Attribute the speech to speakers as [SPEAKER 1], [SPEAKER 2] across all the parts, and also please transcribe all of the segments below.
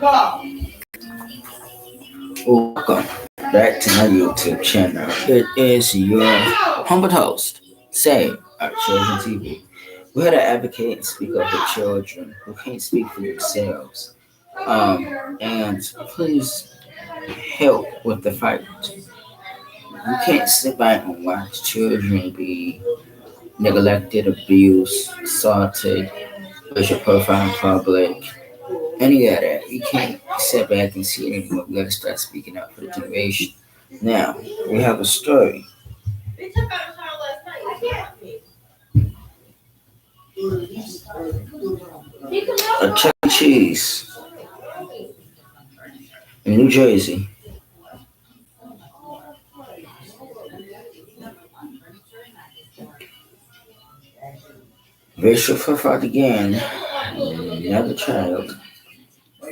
[SPEAKER 1] Welcome back to my YouTube channel. It is your humble host, Say Our Children TV. We're here to advocate and speak up for children who can't speak for themselves. And please help with the fight. You can't sit back and watch children be neglected, abused, assaulted, racial profile in public, any of that. You can't sit back and see it anymore. We gotta start speaking up for the generation. Now, we have a story. A Chuck E. Cheese in New Jersey. Racial profile again. Another child,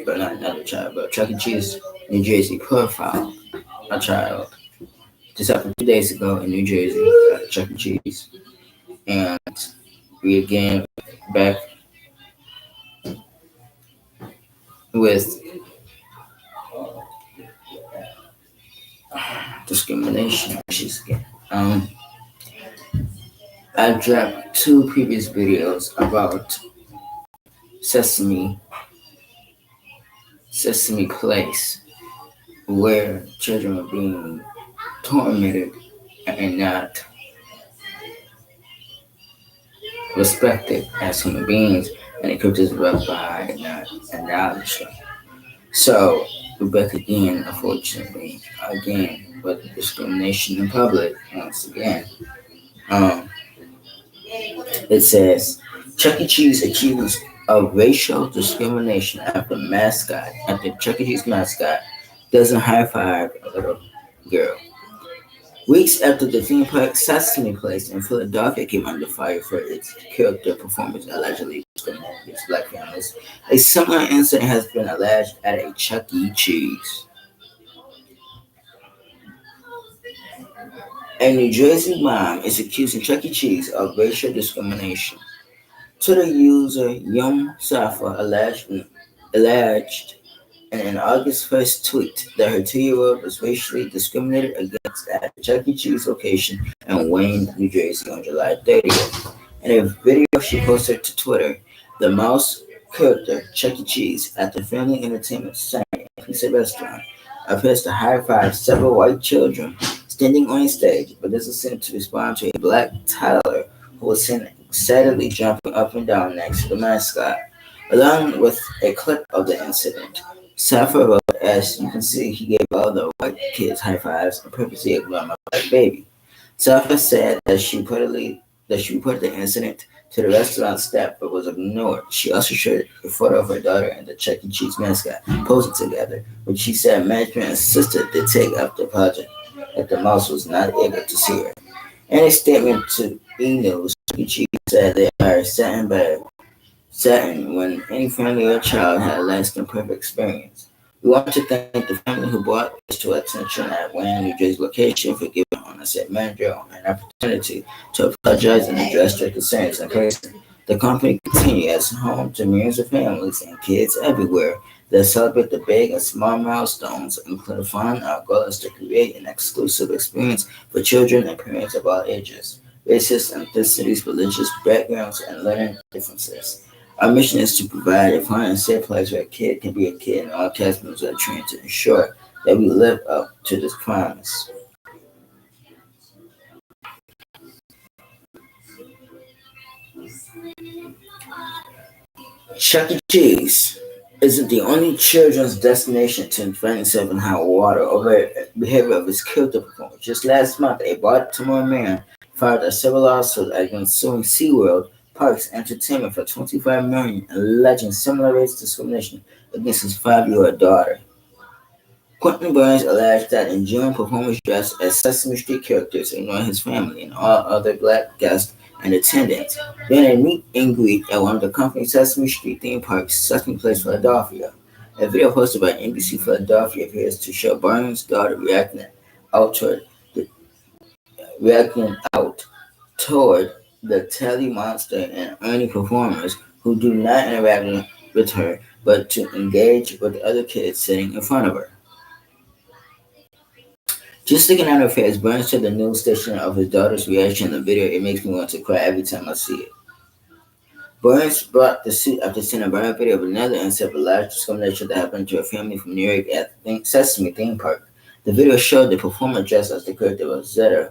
[SPEAKER 1] but not another child, but Chuck E. Cheese, New Jersey profile a child. This happened 2 days ago in New Jersey at Chuck E. Cheese. And we again back with discrimination issues again. I dropped two previous videos about Sesame Place, where children are being tormented and not respected as human beings, and the characters were by not acknowledged. So we're back again, unfortunately, again with discrimination in public once again. Um, it says Chuck E. Cheese accused of racial discrimination after Chuck E. Cheese mascot doesn't high five a little girl. Weeks after the theme park Sesame Place in Philadelphia came under fire for its character performance allegedly discriminating against black families, a similar incident has been alleged at a Chuck E. Cheese. A New Jersey mom is accusing Chuck E. Cheese of racial discrimination. Twitter user Yum Safa alleged in an August 1st tweet that her 2-year-old was racially discriminated against at the Chuck E. Cheese location in Wayne, New Jersey on July 30th. In a video she posted to Twitter, the mouse character Chuck E. Cheese at the Family Entertainment Center and Pizza Restaurant appears to high five several white children standing on stage, but doesn't seem to respond to a black toddler who was seen excitedly jumping up and down next to the mascot. Along with a clip of the incident, Safa wrote, as you can see, he gave all the white kids high fives and purposely ignored my black baby. Safa said that she reported the incident to the restaurant staff but was ignored. She also shared a photo of her daughter and the Chuck E. Cheese mascot posing together, which she said management insisted they take up the project, that the mouse was not able to see her. In a statement to E! News, Chuck E. Cheese said they are saddened when any family or child had a less than perfect experience. We want to thank the family who brought this to attention at Wayne, New Jersey location for giving on a set manager an opportunity to apologize and address their concerns in person. The company continues as home to millions of families and kids everywhere that celebrate the big and small milestones, including fun. Our goal is to create an exclusive experience for children and parents of all ages, races, ethnicities, religious backgrounds, and learning differences. Our mission is to provide a fun and safe place where a kid can be a kid, and all cast members are trained to ensure that we live up to this promise. Chuck E. Cheese isn't the only children's destination to find itself in hot water over the behavior of its character performers. Just last month, a Baltimore man filed a civil lawsuit against suing SeaWorld Parks Entertainment for $25 million, alleging similar race discrimination against his 5-year-old daughter. Quentin Burns alleged that in June, performers dressed as Sesame Street characters ignored his family and all other black guests in attendance during a meet and greet at one of the company's Sesame Street theme parks, Sesame Place, Philadelphia. A video posted by NBC Philadelphia appears to show Burns' daughter out toward the, reacting out toward the Telly Monster and Ernie performers who do not interact with her, but to engage with other kids sitting in front of her. Just looking at her face burns to the news station of his daughter's reaction in the video. It makes me want to cry every time I see it. Burns brought the suit after seeing a viral video of another incident of alleged discrimination that happened to a family from New York at the Sesame theme park. The video showed the performer dressed as the character of Zeta,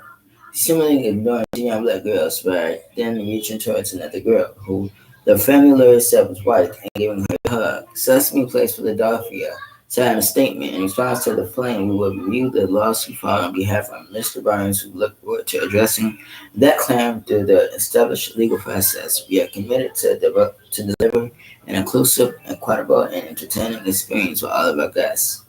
[SPEAKER 1] seemingly ignoring two young black girls, but then reaching towards another girl, who the family lawyer said was white, and giving her a hug. Sesame Place Philadelphia said in a statement, in response to the flame, we will review the lawsuit filed on behalf of Mr. Burns, who look forward to addressing that claim through the established legal process. We are committed to deliver an inclusive, equitable, and entertaining experience for all of our guests.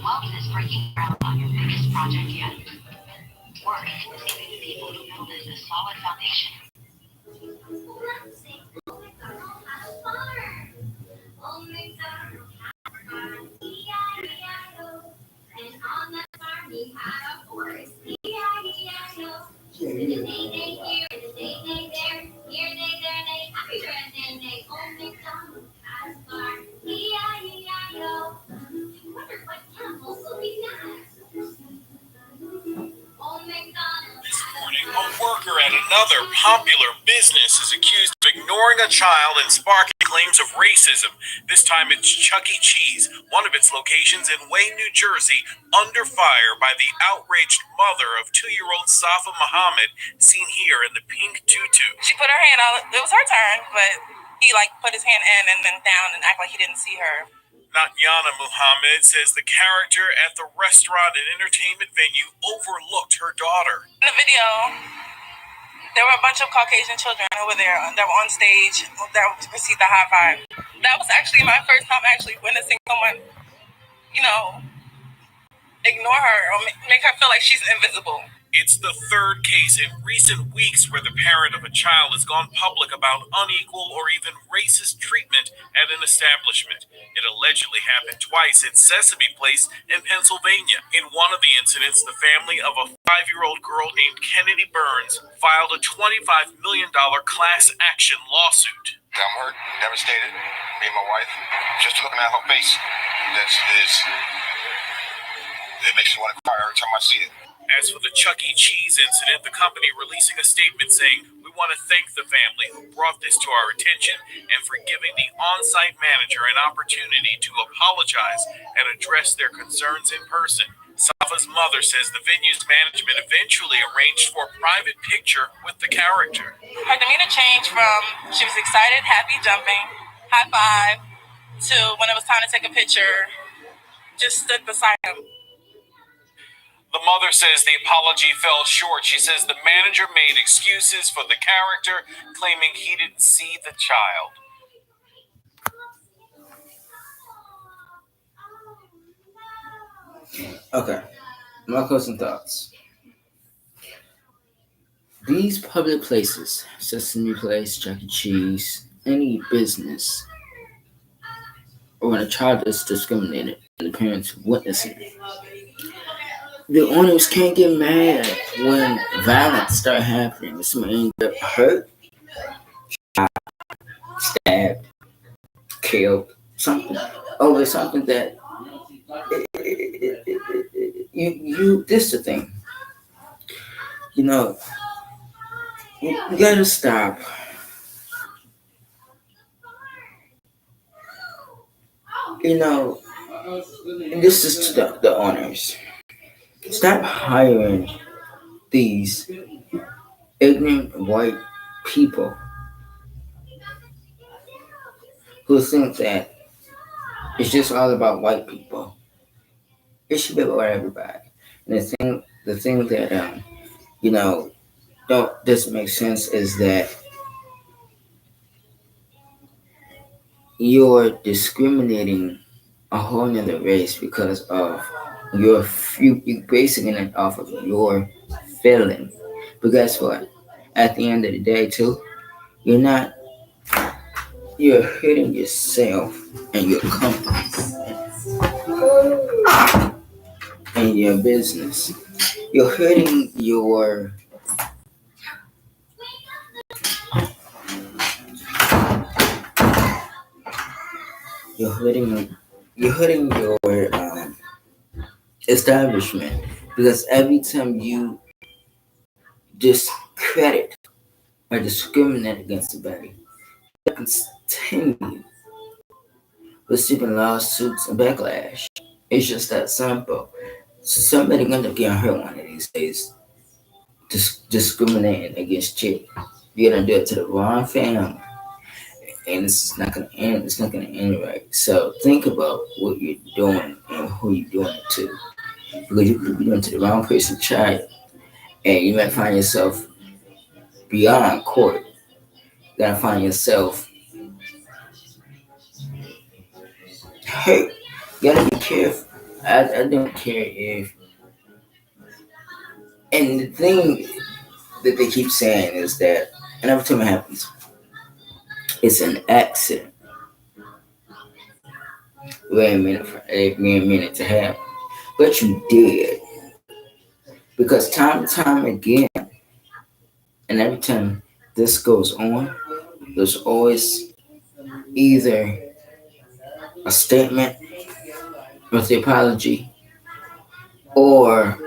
[SPEAKER 2] Welcome is breaking ground on your biggest project yet. Work is giving the people who build it a solid foundation.
[SPEAKER 3] This morning, a worker at another popular business is accused of ignoring a child and sparking claims of racism. This time it's Chuck E. Cheese, one of its locations in Wayne, New Jersey, under fire by the outraged mother of 2-year-old Safa Muhammad, seen here in the pink tutu.
[SPEAKER 4] She put her hand on, it was her turn, but he put his hand in and then down and act like he didn't see her.
[SPEAKER 3] Natyana Muhammad says the character at the restaurant and entertainment venue overlooked her daughter.
[SPEAKER 4] In the video, there were a bunch of Caucasian children who were there that were on stage that received the high five. That was actually my first time actually witnessing someone, ignore her or make her feel like she's invisible.
[SPEAKER 3] It's the third case in recent weeks where the parent of a child has gone public about unequal or even racist treatment at an establishment. It allegedly happened twice at Sesame Place in Pennsylvania. In one of the incidents, the family of a 5-year-old girl named Kennedy Burns filed a $25 million class action lawsuit.
[SPEAKER 5] I'm hurt, devastated. Me and my wife, just looking at her face, it makes me want to cry every time I see it.
[SPEAKER 3] As for the Chuck E. Cheese incident, the company releasing a statement saying, "We want to thank the family who brought this to our attention and for giving the on-site manager an opportunity to apologize and address their concerns in person." Safa's mother says the venue's management eventually arranged for a private picture with the character.
[SPEAKER 4] Her demeanor changed from she was excited, happy, jumping, high five, to when it was time to take a picture, just stood beside him.
[SPEAKER 3] The mother says the apology fell short. She says the manager made excuses for the character, claiming he didn't see the child.
[SPEAKER 1] Okay, my closing thoughts. These public places, Sesame Place, Chuck E. Cheese, any business, or when a child is discriminated and the parents witnessing it, the owners can't get mad when violence start happening. When somebody ends up hurt, stabbed, killed, something over something that this is the thing. You gotta stop. And this is to the owners. Stop hiring these ignorant white people who think that it's just all about white people. It should be about everybody. And the thing that you know, don't doesn't make sense is that you're discriminating a whole nother race because of you basing it off of your feeling. But guess what? At the end of the day, too, you're not you're hurting yourself and your company and your business. You're hurting you're hurting you're hurting your establishment because every time you discredit or discriminate against somebody, you continue receiving lawsuits and backlash. It's just that simple. Somebody gonna get hurt one of these days discriminating against you. You're gonna do it to the wrong family, and it's not gonna end. It's not gonna end right. So think about what you're doing and who you're doing it to, because you could be doing it to the wrong person, child, and you might find yourself beyond court. You're gonna find yourself hurt. You gotta be careful. I don't care if. And the thing that they keep saying is that, and every time it happens, it's an accident. We ain't mean it to happen, but you did because time and time again, and every time this goes on, there's always either a statement with the apology, or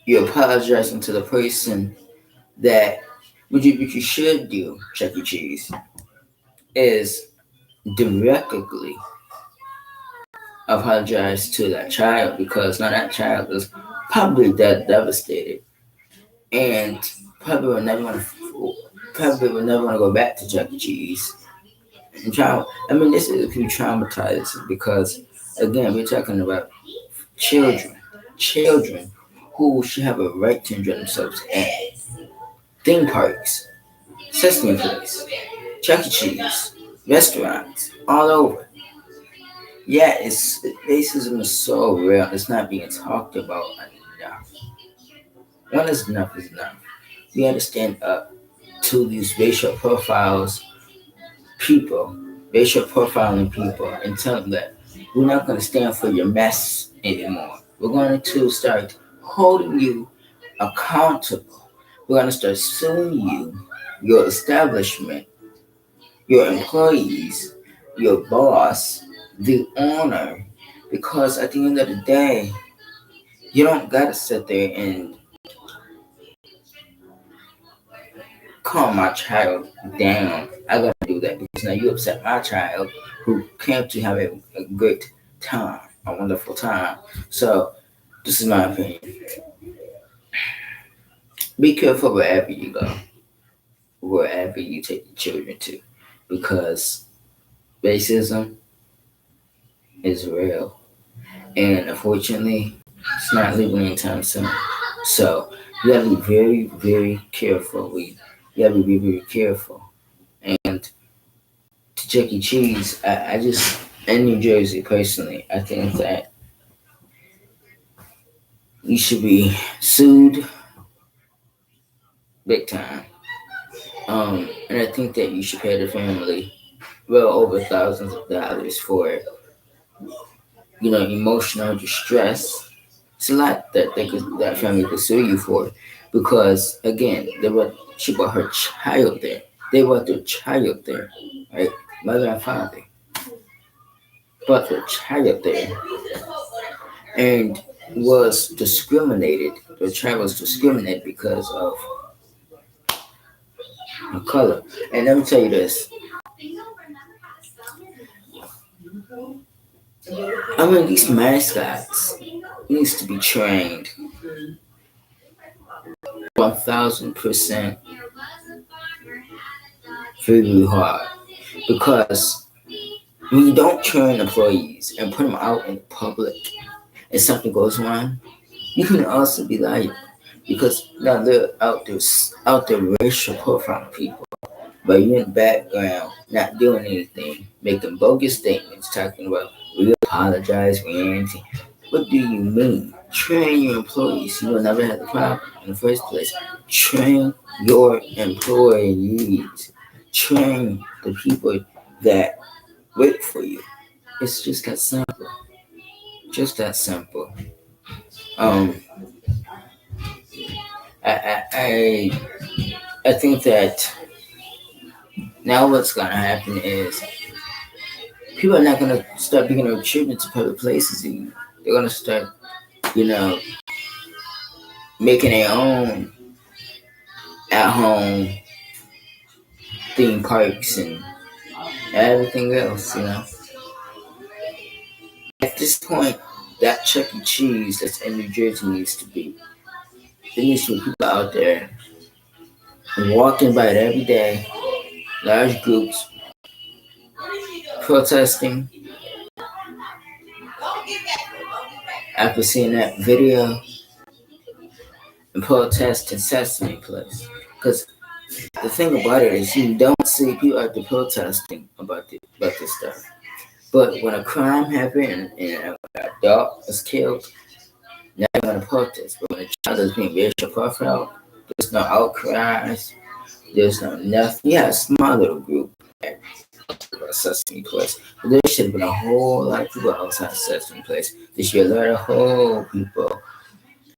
[SPEAKER 1] you're apologizing to the person that what you should do, Chuck E. Cheese, is directly apologize to that child because now that child is probably that devastated and probably will never want to go back to Chuck E. Cheese. And I mean, this is if you traumatize because again, we're talking about children who should have a right to enjoy themselves at theme parks, Sesame Place, Chuck E. Cheese, restaurants, all over. Yeah, it's racism is so real. It's not being talked about enough. When is enough. We understand to these people, racial profiling people, and tell them that we're not going to stand for your mess anymore. We're going to start holding you accountable. We're going to start suing you, your establishment, your employees, your boss, the owner, because at the end of the day, you don't got to sit there and calm my child down. I gotta do that because now you upset my child who came to have a good time, a wonderful time. So this is my opinion. Be careful wherever you go, wherever you take your children to, because racism is real, and unfortunately, it's not leaving anytime soon. So you gotta be very, very careful. You gotta be very, very careful. And to Chuck E. Cheese, I just in New Jersey personally, I think that you should be sued big time. And I think that you should pay the family well over thousands of dollars for emotional distress. It's a lot that family could sue you for, because again, she brought her child there. They brought their child there, right? Mother and father brought their child there, and was discriminated. The child was discriminated because of her color. And let me tell you this. I mean, these mascots needs to be trained 1,000% very hard, because When you don't train employees and put them out in public and something goes wrong, you can also be liable because now they're out there racial profiling people, but you're in the background not doing anything, making bogus statements, talking about we apologize, we anything. What do you mean? Train your employees. You will never have the problem in the first place. Train your employees. Train the people that work for you. It's just that simple. Just that simple. Um, I think that now what's gonna happen is people are not gonna start being recruited to public places anymore. They're gonna start, you know, making their own at home theme parks and everything else. At this point, that Chuck E. Cheese that's in New Jersey needs to be. There needs to be people out there walking by it every day, large groups protesting after seeing that video and protesting Sesame Place. Because the thing about it is you don't see people out there protesting about this stuff. But when a crime happened and an adult is killed, now you're going to protest. But when a child is being racial profiled, there's no outcries, there's no nothing. Yeah, a small little group about Sesame Place. But there should have been a whole lot of people outside Sesame Place. There should be a lot of whole people,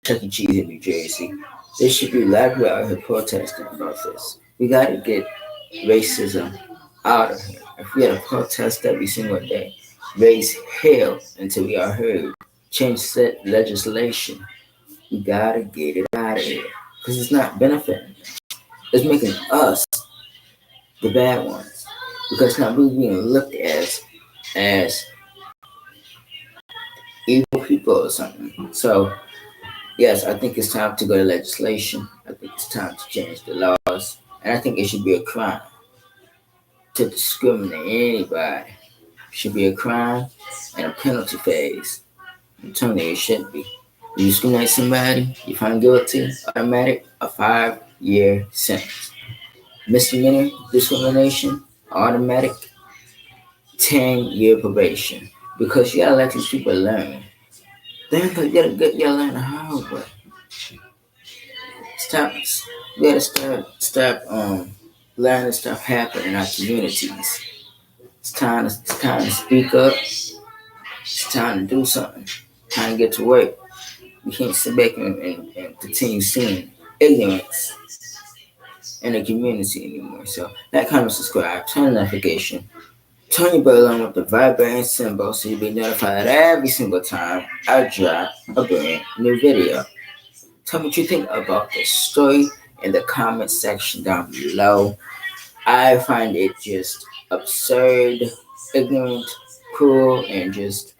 [SPEAKER 1] Chuck E. Cheese in New Jersey. There should be a lot of people out here protesting about this. We got to get racism out of here. If we had to protest every single day, raise hell until we are heard, change set legislation, we gotta get it out of here. Because it's not benefiting. It's making us the bad ones. Because now we're being looked as evil people or something. So yes, I think it's time to go to legislation. I think it's time to change the laws. And I think it should be a crime to discriminate anybody. Should be a crime and a penalty phase. I'm telling you, it should be. When you discriminate somebody, you find guilty, automatic, a 5-year sentence. Misdemeanor discrimination, automatic, 10-year probation. Because you gotta let these people learn. You gotta learn the hard way. Stop. We gotta stop learning stuff happen in our communities. It's time to speak up. It's time to do something. Time to get to work. We can't sit back and continue seeing ignorance in the community anymore. So like, comment, subscribe, turn on notification, turn your bell on with the vibrating symbol so you'll be notified every single time I drop a brand new video. Tell me what you think about this story in the comment section down below. I find it just absurd, ignorant, cruel, and just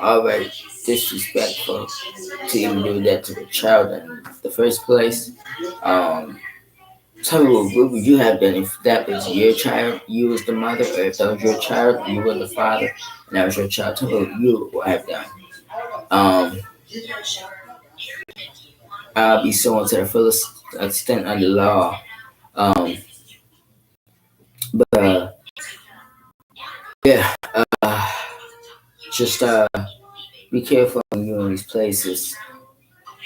[SPEAKER 1] alright disrespectful to even do that to the child in the first place. Um, Tell me what would you have done if that was your child, you was the mother, or if that was your child, you were the father, and that was your child. Tell me what you would have done. Um, I'll be suing to the fullest extent of the law. Um, but yeah, just be careful when you're in these places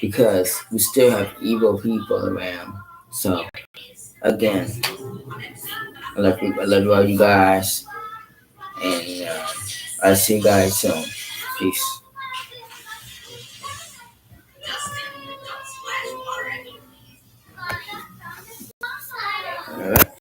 [SPEAKER 1] because we still have evil people around. So again, I love all you guys, and I'll see you guys soon. Peace.